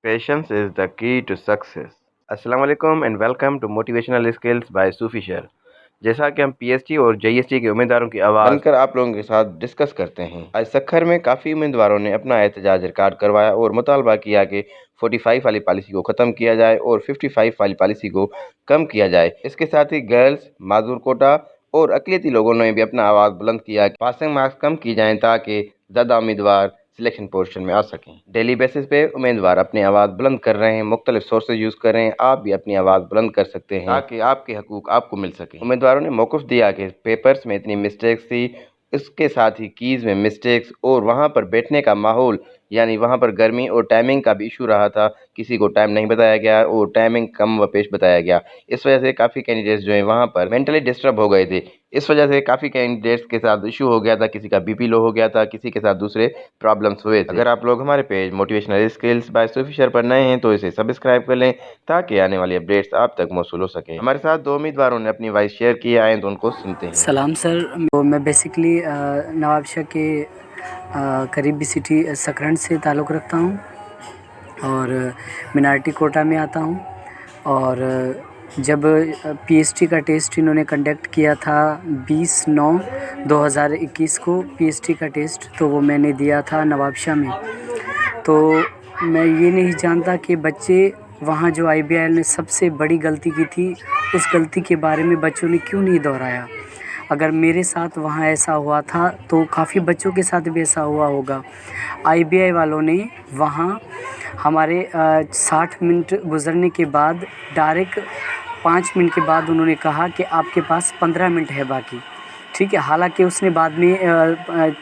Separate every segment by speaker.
Speaker 1: Patience is the key to success. अस्सलाम वालेकुम and welcome to motivational skills by Sufi Sher. जैसा कि हम पीएसटी और जेईएसटी के उम्मीदवारों की आवाज़ बनकर आप लोगों के साथ डिस्कस करते हैं, आज सखर में काफ़ी उम्मीदवारों ने अपना एहतजाज रिकॉर्ड करवाया और मुतालबा किया कि 45 वाली पॉलिसी को ख़त्म किया जाए और 55 वाली पॉलिसी को कम किया जाए। इसके साथ ही गर्ल्स, माजूर कोटा और अक़लियती लोगों ने भी अपना आवाज़ बुलंद किया कि पासिंग मार्क्स कम की जाएँ ताकि ज़्यादा उम्मीदवार सिलेक्शन पोर्शन में आ सकें। डेली बेसिस पे उम्मीदवार अपनी आवाज़ बुलंद कर रहे हैं, मुख्तलिफ सोर्सेज यूज़ कर रहे हैं। आप भी अपनी आवाज़ बुलंद कर सकते हैं ताकि आपके हकूक़ आपको मिल सके। उम्मीदवारों ने मौक़िफ़ दिया कि पेपर्स में इतनी मिस्टेक्स थी, इसके साथ ही कीज़ में मिस्टेक्स और वहाँ पर बैठने का माहौल, यानी वहाँ पर गर्मी और टाइमिंग का भी इशू रहा था। किसी को टाइम नहीं बताया गया और टाइमिंग कम व पेश बताया गया। इस वजह से काफ़ी कैंडिडेट्स जो हैं वहाँ पर मेंटली डिस्टर्ब हो गए थे। इस वजह से काफ़ी कैंडिडेट्स के साथ इशू हो गया था, किसी का बीपी लो हो गया था, किसी के साथ दूसरे प्रॉब्लम्स हुए थे। अगर आप लोग हमारे page motivational skills by Sufi शेर पर नए हैं तो इसे सब्सक्राइब कर लें ताकि आने वाली अपडेट्स आप तक मौसूल हो सके। हमारे साथ दो उम्मीदवारों ने अपनी वॉइस शेयर की, आए तो उनको सुनते हैं।
Speaker 2: सलाम सर, तो मैं बेसिकली नवाबशाह के करीबी सिटी सकरंड से ताल्लुक़ रखता हूँ और मिनार्टी कोटा में आता हूँ। और जब पीएसटी का टेस्ट इन्होंने कंडक्ट किया था 20/9/2021 को पीएसटी का टेस्ट, तो वो मैंने दिया था नवाबशाह में। तो मैं ये नहीं जानता कि बच्चे वहाँ जो आईबीआईएल ने सबसे बड़ी गलती की थी, उस गलती के बारे में बच्चों ने क्यों नहीं दोहराया। अगर मेरे साथ वहाँ ऐसा हुआ था तो काफ़ी बच्चों के साथ भी ऐसा हुआ होगा। आईबीआई वालों ने वहाँ हमारे 60 मिनट गुजरने के बाद डायरेक्ट 5 मिनट के बाद उन्होंने कहा कि आपके पास 15 मिनट है बाकी। ठीक है, हालांकि उसने बाद में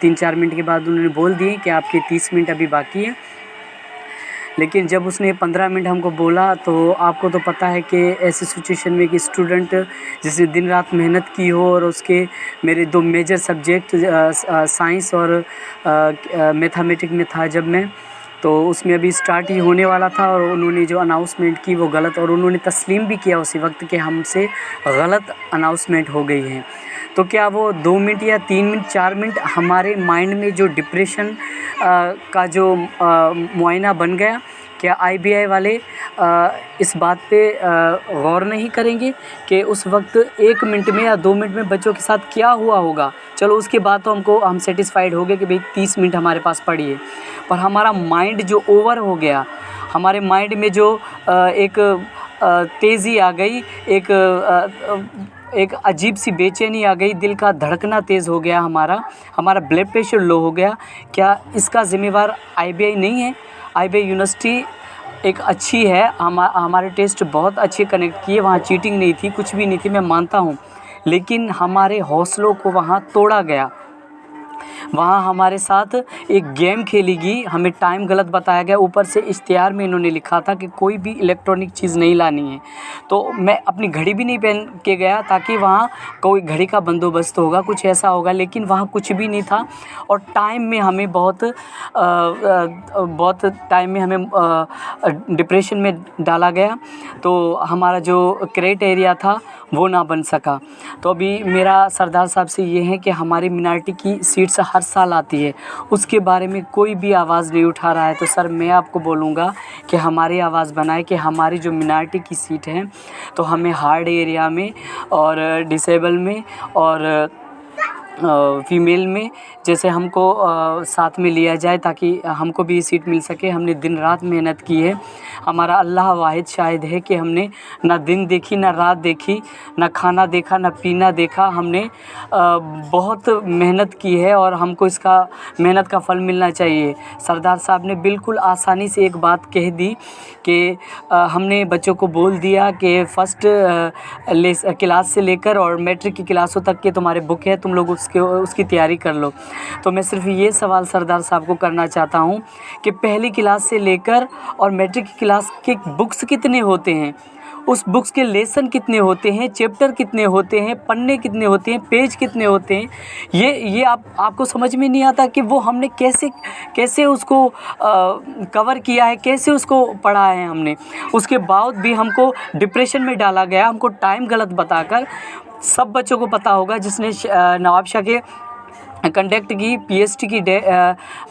Speaker 2: 3-4 मिनट के बाद उन्होंने बोल दिए कि आपके 30 मिनट अभी बाकी है। लेकिन जब उसने 15 मिनट हमको बोला, तो आपको तो पता है कि ऐसी सिचुएशन में कि स्टूडेंट जिसने दिन रात मेहनत की हो और उसके मेरे 2 मेजर सब्जेक्ट साइंस और मैथमेटिक्स में था जब मैं, तो उसमें अभी स्टार्ट ही होने वाला था और उन्होंने जो अनाउंसमेंट की वो गलत, और उन्होंने तस्लीम भी किया उसी वक्त कि हमसे गलत अनाउंसमेंट हो गई है। तो क्या वो 2 मिनट या 3 मिनट 4 मिनट हमारे माइंड में जो डिप्रेशन का जो मुआयना बन गया, क्या आईबीआई वाले इस बात पे गौर नहीं करेंगे कि उस वक्त 1 मिनट में या 2 मिनट में बच्चों के साथ क्या हुआ होगा। चलो उसके बाद तो हम सेटिस्फाइड हो गए कि भाई 30 मिनट हमारे पास पड़ी है, पर हमारा माइंड जो ओवर हो गया, हमारे माइंड में जो एक तेज़ी आ गई, एक अजीब सी बेचैनी आ गई, दिल का धड़कना तेज़ हो गया, हमारा ब्लड प्रेशर लो हो गया। क्या इसका ज़िम्मेवार आईबीआई नहीं है? आईबीआई यूनिवर्सिटी एक अच्छी है, हमारे टेस्ट बहुत अच्छे कनेक्ट किए, वहाँ चीटिंग नहीं थी, कुछ भी नहीं थी, मैं मानता हूँ। लेकिन हमारे हौसलों को वहाँ तोड़ा गया। वहाँ हमारे साथ एक गेम खेली गई, हमें टाइम गलत बताया गया। ऊपर से इश्तिहार में इन्होंने लिखा था कि कोई भी इलेक्ट्रॉनिक चीज़ नहीं लानी है। तो मैं अपनी घड़ी भी नहीं पहन के गया ताकि वहाँ कोई घड़ी का बंदोबस्त होगा, कुछ ऐसा होगा, लेकिन वहाँ कुछ भी नहीं था। और टाइम में हमें बहुत टाइम में हमें डिप्रेशन में डाला गया। तो हमारा जो क्राइटेरिया था वो ना बन सका। तो अभी मेरा सरदार साहब से ये है कि हमारी मिनारिटी की सीट्स हर साल आती है, उसके बारे में कोई भी आवाज़ नहीं उठा रहा है। तो सर मैं आपको बोलूँगा कि हमारी आवाज़ बनाए कि हमारी जो मिनारिटी की सीट है, तो हमें हार्ड एरिया में और डिसेबल में और फीमेल में जैसे हमको साथ में लिया जाए ताकि हमको भी सीट मिल सके। हमने दिन रात मेहनत की है, हमारा अल्लाह वाहिद शाहिद है कि हमने ना दिन देखी, ना रात देखी, ना खाना देखा, ना पीना देखा। हमने बहुत मेहनत की है और हमको इसका मेहनत का फल मिलना चाहिए। सरदार साहब ने बिल्कुल आसानी से एक बात कह दी कि हमने बच्चों को बोल दिया कि फ़र्स्ट क्लास से लेकर और मैट्रिक की क्लासों तक के तुम्हारे बुक है, तुम लोग उसकी तैयारी कर लो। तो मैं सिर्फ ये सवाल सरदार साहब को करना चाहता हूँ कि पहली क्लास से लेकर और मैट्रिक की क्लास के बुक्स कितने होते हैं, उस बुक्स के लेसन कितने होते हैं, चैप्टर कितने होते हैं, पन्ने कितने होते हैं, पेज कितने होते हैं, ये आपको समझ में नहीं आता कि वो हमने कैसे उसको कवर किया है, कैसे उसको पढ़ा है हमने। उसके बाद भी हमको डिप्रेशन में डाला गया, हमको टाइम गलत बताकर। सब बच्चों को पता होगा जिसने नवाबशाह के कंडक्ट की पीएचडी की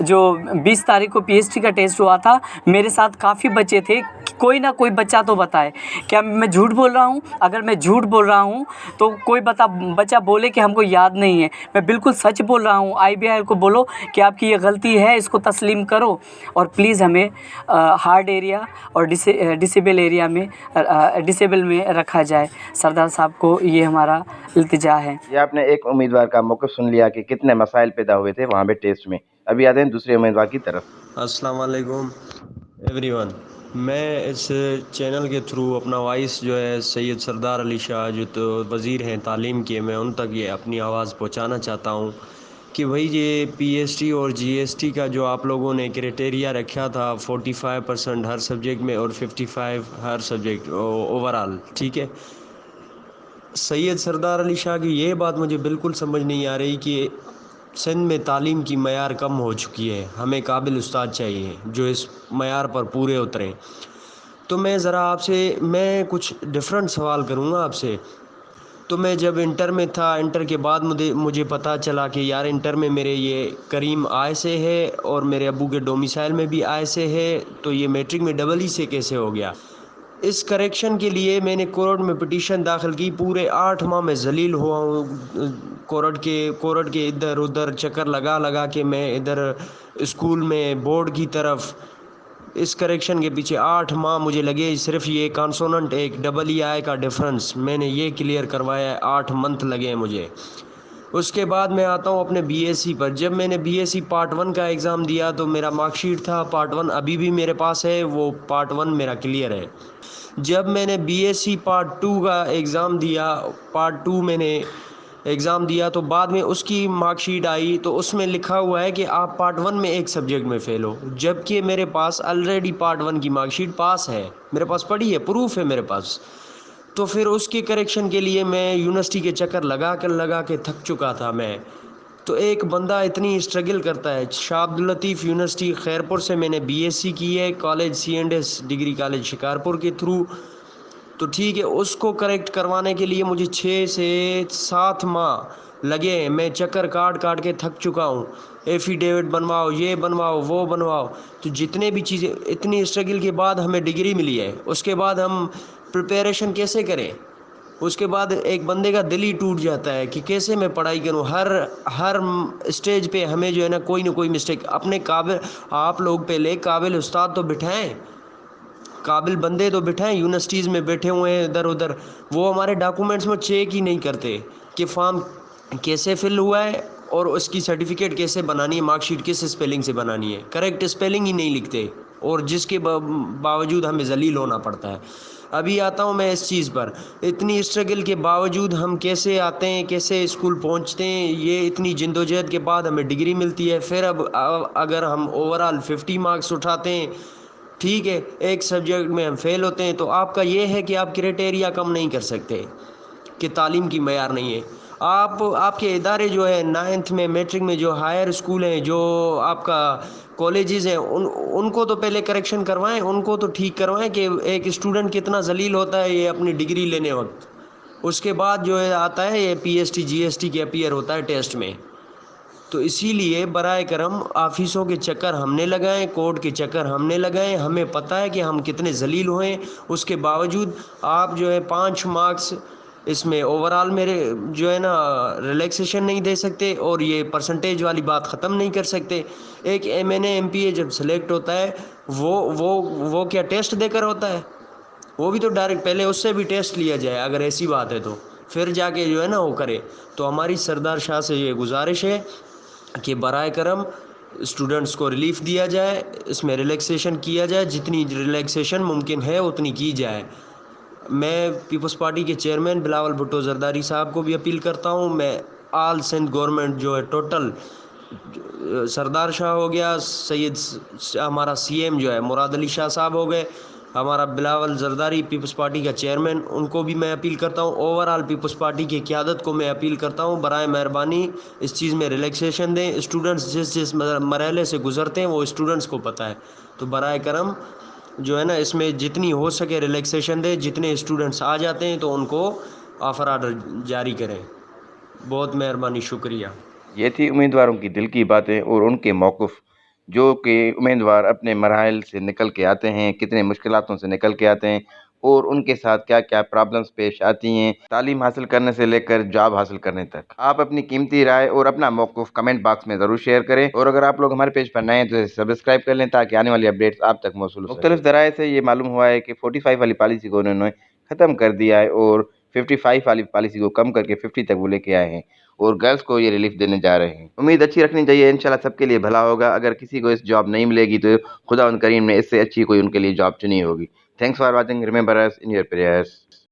Speaker 2: जो 20 तारीख को पीएचडी का टेस्ट हुआ था, मेरे साथ काफ़ी बच्चे थे, कोई ना कोई बच्चा तो बताए। क्या मैं झूठ बोल रहा हूँ? अगर मैं झूठ बोल रहा हूँ तो कोई बच्चा बोले कि हमको याद नहीं है, मैं बिल्कुल सच बोल रहा हूँ। IBIL को बोलो कि आपकी ये गलती है, इसको तस्लीम करो और प्लीज़ हमें हार्ड एरिया और डिसेबल एरिया में डिसेबल में रखा जाए। सरदार साहब को ये हमारा इल्तिजा है।
Speaker 1: ये आपने एक उम्मीदवार का मौक़िफ़ सुन लिया कि कितने मसाइल पैदा हुए थे वहाँ पे टेस्ट में। अभी आते हैं दूसरे उम्मीदवार की तरफ।
Speaker 3: अस्सलाम वालेकुम एवरीवन। मैं इस चैनल के थ्रू अपना वॉइस जो है सैयद सरदार अली शाह जो तो वज़ीर हैं तालीम के, मैं उन तक ये अपनी आवाज़ पहुंचाना चाहता हूं कि भाई ये PhD और GST का जो आप लोगों ने क्राइटेरिया रखा था 45% हर सब्जेक्ट में और 55 हर सब्जेक्ट ओवरऑल, ठीक है। सैयद सरदार अली शाह की ये बात मुझे बिल्कुल समझ नहीं आ रही कि सिंध में तालीम की मयार कम हो चुकी है, हमें काबिल उस्ताद चाहिए जो इस मयार पर पूरे उतरें। तो मैं कुछ डिफरेंट सवाल करूँगा आपसे। तो मैं जब इंटर में था, इंटर के बाद मुझे पता चला कि यार इंटर में मेरे ये करीम आय से है और मेरे अब्बू के डोमिसाइल में भी आय से है, तो ये मैट्रिक में डबल ई से कैसे हो गया। इस करेक्शन के लिए मैंने कोर्ट में पिटीशन दाखिल की। पूरे 8 माह में जलील हुआ हूँ कोर्ट के इधर उधर चक्कर लगा के मैं इधर स्कूल में बोर्ड की तरफ इस करेक्शन के पीछे 8 माह मुझे लगे। सिर्फ ये कॉन्सोनेंट एक डबल ई आई का डिफरेंस मैंने ये क्लियर करवाया है, 8 मंथ लगे मुझे। उसके बाद मैं आता हूँ अपने BSc पर। जब मैंने BSc पार्ट 1 का एग्ज़ाम दिया तो मेरा मार्कशीट था पार्ट 1 अभी भी मेरे पास है, वो पार्ट 1 मेरा क्लियर है। जब मैंने BSc पार्ट 2 का एग्ज़ाम दिया, पार्ट 2 मैंने एग्ज़ाम दिया तो बाद में उसकी मार्कशीट आई तो उसमें लिखा हुआ है कि आप पार्ट 1 में एक सब्जेक्ट में फ़ेल हो, जबकि मेरे पास ऑलरेडी पार्ट 1 की मार्कशीट पास है, मेरे पास पड़ी है, प्रूफ है मेरे पास। तो फिर उसके करेक्शन के लिए मैं यूनिवर्सिटी के चक्कर लगा के थक चुका था मैं। तो एक बंदा इतनी स्ट्रगल करता है। शाह अब्दुल लतीफ़ यूनिवर्सिटी खैरपुर से मैंने BSc की है, college C&S degree college Shikarpur के थ्रू। तो ठीक है, उसको करेक्ट करवाने के लिए मुझे 6 से 7 माह लगे हैं। मैं चक्कर काट के थक चुका हूँ। एफिडेविट बनवाओ, ये बनवाओ, वो बनवाओ। तो जितने भी चीज़ें, इतनी स्ट्रगल के बाद हमें डिग्री मिली है, उसके बाद हम प्रिपरेशन कैसे करें। उसके बाद एक बंदे का दिल ही टूट जाता है कि कैसे मैं पढ़ाई करूं। हर स्टेज पे हमें जो है ना कोई मिस्टेक। अपने काबिल आप लोग पहले काबिल उस्ताद तो बिठाएं, काबिल बंदे तो बिठाएं। यूनिवर्सिटीज़ में बैठे हुए हैं इधर उधर, वो हमारे डॉक्यूमेंट्स में चेक ही नहीं करते कि फॉर्म कैसे फिल हुआ है और उसकी सर्टिफिकेट कैसे बनानी है, मार्कशीट किस स्पेलिंग से बनानी है, करेक्ट स्पेलिंग ही नहीं लिखते, और जिसके बावजूद हमें जलील होना पड़ता है। अभी आता हूँ मैं इस चीज़ पर। इतनी स्ट्रगल के बावजूद हम कैसे आते हैं, कैसे स्कूल पहुँचते हैं, ये इतनी जिद्दोजहद के बाद हमें डिग्री मिलती है। फिर अब अगर हम ओवरऑल 50 मार्क्स उठाते हैं, ठीक है, एक सब्जेक्ट में हम फेल होते हैं, तो आपका ये है कि आप क्राइटेरिया कम नहीं कर सकते कि तालीम की मयार नहीं है। आपके इदारे जो है 9th में मैट्रिक में जो हायर स्कूल हैं, जो आपका कॉलेजेस हैं, उनको तो पहले करेक्शन करवाएं, उनको तो ठीक करवाएं कि एक स्टूडेंट कितना जलील होता है ये अपनी डिग्री लेने वक्त। उसके बाद जो है आता है ये PhD GST के अपीयर होता है टेस्ट में। तो इसीलिए बराए करम ऑफिसों के चक्कर हमने लगाए, कोर्ट के चक्कर हमने लगाए। हमें पता है कि हम कितने जलील हुए, उसके बावजूद आप जो है 5 मार्क्स इसमें ओवरऑल मेरे जो है ना रिलैक्सेशन नहीं दे सकते, और ये परसेंटेज वाली बात ख़त्म नहीं कर सकते। एक MNA MPA जब सेलेक्ट होता है वो क्या टेस्ट देकर होता है? वो भी तो डायरेक्ट पहले उससे भी टेस्ट लिया जाए अगर ऐसी बात है तो, फिर जाके जो है ना वो करे। तो हमारी सरदार शाह से ये गुजारिश है कि बराए करम स्टूडेंट्स को रिलीफ़ दिया जाए, इसमें रिलैक्सेशन किया जाए, जितनी रिलैक्सेशन मुमकिन है उतनी की जाए। मैं पीपल्स पार्टी के चेयरमैन बिलावल भुट्टो जरदारी साहब को भी अपील करता हूँ। मैं आल सिंध गवर्नमेंट जो है टोटल, सरदार शाह हो गया, हमारा CM जो है मुराद अली शाह साहब हो गए, हमारा बिलावल जरदारी पीपल्स पार्टी का चेयरमैन, उनको भी मैं अपील करता हूँ। ओवरऑल पीपल्स पार्टी की क़यादत को मैं अपील करता हूँ, बराए मेहरबानी इस चीज़ में रिलैक्सेशन दें। स्टूडेंट्स जिस मरहले से गुज़रते हैं वो स्टूडेंट्स को पता है, तो बराए करम जो है ना इसमें जितनी हो सके रिलैक्सेशन दें। जितने स्टूडेंट्स आ जाते हैं तो उनको ऑफ़र आर्डर जारी करें। बहुत मेहरबानी, शुक्रिया।
Speaker 1: یہ تھی امیدواروں کی دل کی باتیں اور ان کے موقف، جو کہ امیدوار اپنے مراحل سے نکل کے آتے ہیں، کتنے مشکلاتوں سے نکل کے آتے ہیں اور ان کے ساتھ کیا کیا پرابلمز پیش آتی ہیں تعلیم حاصل کرنے سے لے کر جاب حاصل کرنے تک۔ آپ اپنی قیمتی رائے اور اپنا موقف کمنٹ باکس میں ضرور شیئر کریں، اور اگر آپ لوگ ہمارے پیج پر نئے ہیں تو اسے سبسکرائب کر لیں تاکہ آنے والی اپڈیٹس آپ تک موصول ہو سکیں۔ مختلف ذرائع سے یہ معلوم ہوا ہے کہ 45 والی پالیسی کو انہوں نے ختم کر دیا ہے اور 55 والی پالیسی کو کم کر کے 50 تک وہ لے کے آئے ہیں، اور گرلز کو یہ ریلیف دینے جا رہے ہیں۔ امید اچھی رکھنی چاہیے، انشاءاللہ سب کے لیے بھلا ہوگا۔ اگر کسی کو اس جاب نہیں ملے گی تو خدا ان کریم نے اس سے اچھی کوئی ان کے لیے جاب چنی ہوگی۔ Thanks for watching, remember us in your prayers.